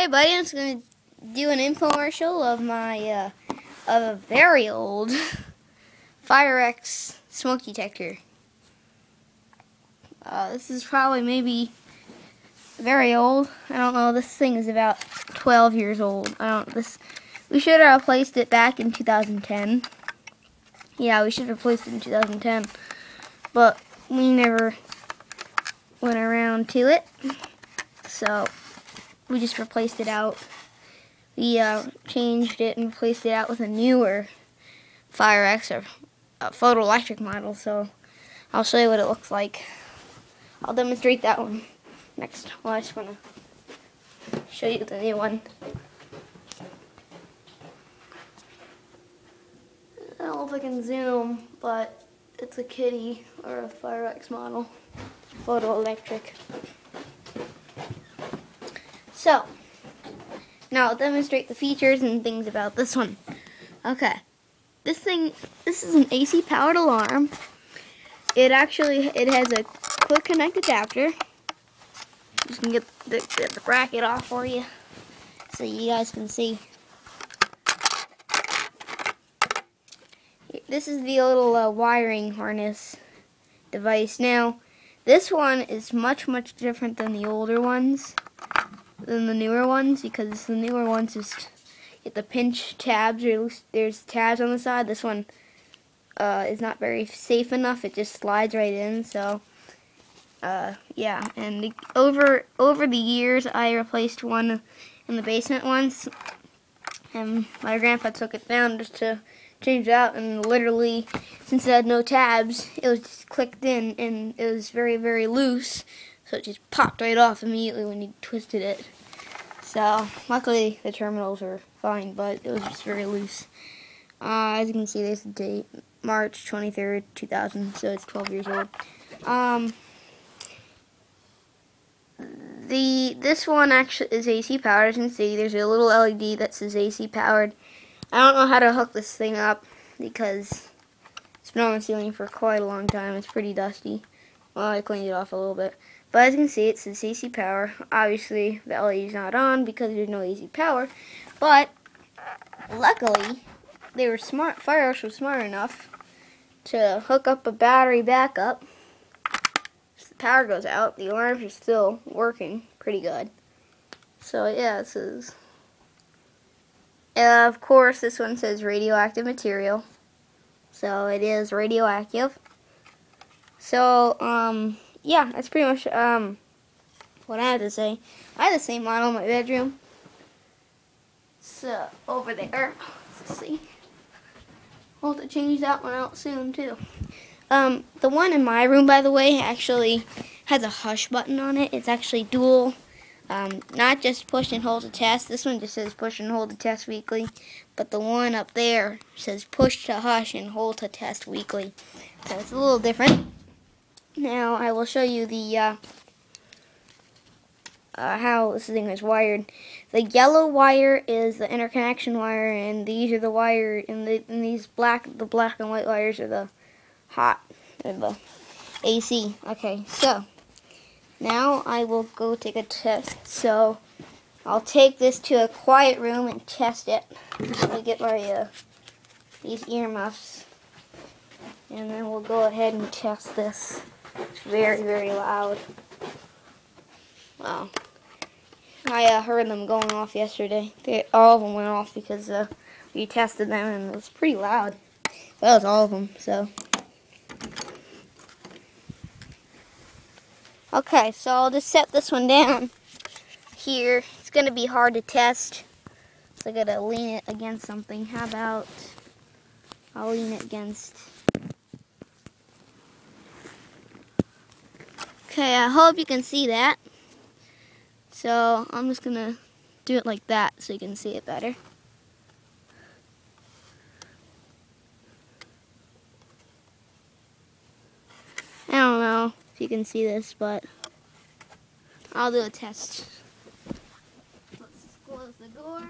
Hey buddy, I'm just going to do an infomercial of my, of a very old Firex smoke detector. This is probably maybe very old. I don't know, this thing is about 12 years old. We should have replaced it back in 2010. Yeah, we should have replaced it in 2010. But we never went around to it. So we just replaced it out. We changed it and replaced it out with a newer Firex or a photoelectric model. So I'll show you what it looks like. I'll demonstrate that one next. Well, I just want to show you the new one. I don't know if I can zoom, but it's a kitty or a Firex model. Photoelectric. So, now I'll demonstrate the features and things about this one. Okay, this is an AC powered alarm. It has a quick connect adapter. Just gonna get the bracket off for you so you guys can see. This is the little wiring harness device. Now, this one is much different than the older ones. Than the newer ones, because the newer ones just get the pinch tabs, or there's tabs on the side. This one is not very safe enough. It just slides right in. So yeah, and over the years I replaced one in the basement once, and my grandpa took it down just to change it out, and literally, since it had no tabs, it was just clicked in, and it was very loose. So it just popped right off immediately when you twisted it. So, luckily the terminals were fine, but it was just very loose. As you can see, there's the date, March 23rd, 2000, so it's 12 years old. This one actually is AC powered. As you can see, there's a little LED that says AC powered. I don't know how to hook this thing up because it's been on the ceiling for quite a long time. It's pretty dusty. Well, I cleaned it off a little bit. But as you can see, it says AC power. Obviously, the LED is not on because there's no AC power. But luckily, they were smart. Firex was smart enough to hook up a battery backup. So the power goes out. The alarms are still working pretty good. So yeah, this is. Of course, this one says radioactive material. So it is radioactive. So yeah, that's pretty much what I had to say. I have the same model in my bedroom. So over there, let's see. I'll have to change that one out soon too. The one in my room, by the way, actually has a hush button on it. It's actually dual, not just push and hold to test. This one just says push and hold to test weekly, but the one up there says push to hush and hold to test weekly. So it's a little different. Now I will show you the how this thing is wired. The yellow wire is the interconnection wire, and these are the wire. And these the black and white wires are the hot or the AC. Okay, so now I will go take a test. So I'll take this to a quiet room and test it. Let me get my these earmuffs, and then we'll go ahead and test this. It's very loud. Wow. I heard them going off yesterday. All of them went off because we tested them, and it was pretty loud. That was all of them, so. Okay, so I'll just set this one down here. It's going to be hard to test, so I got to lean it against something. How about I'll lean it against... Okay, I hope you can see that. So I'm just gonna do it like that so you can see it better. I don't know if you can see this, but I'll do a test. Let's just close the door.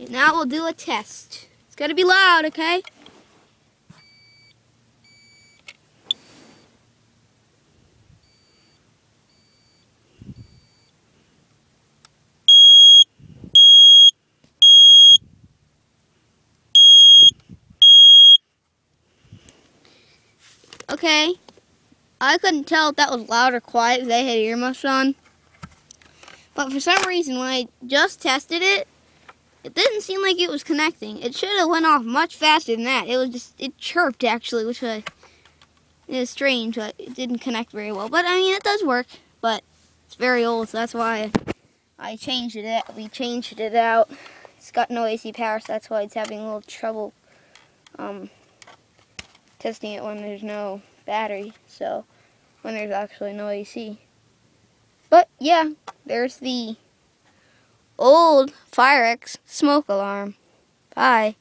And now we'll do a test. It's gonna be loud, okay? Okay, I couldn't tell if that was loud or quiet because I had earmuffs on. But for some reason, when I just tested it, it didn't seem like it was connecting. It should have went off much faster than that. It chirped actually, which is strange. But it didn't connect very well. But I mean, it does work. But it's very old, so that's why I changed it. We changed it out. It's got no AC power, so that's why it's having a little trouble testing it when there's no battery. So when there's actually no AC. But yeah, there's the old Firex smoke alarm. Bye.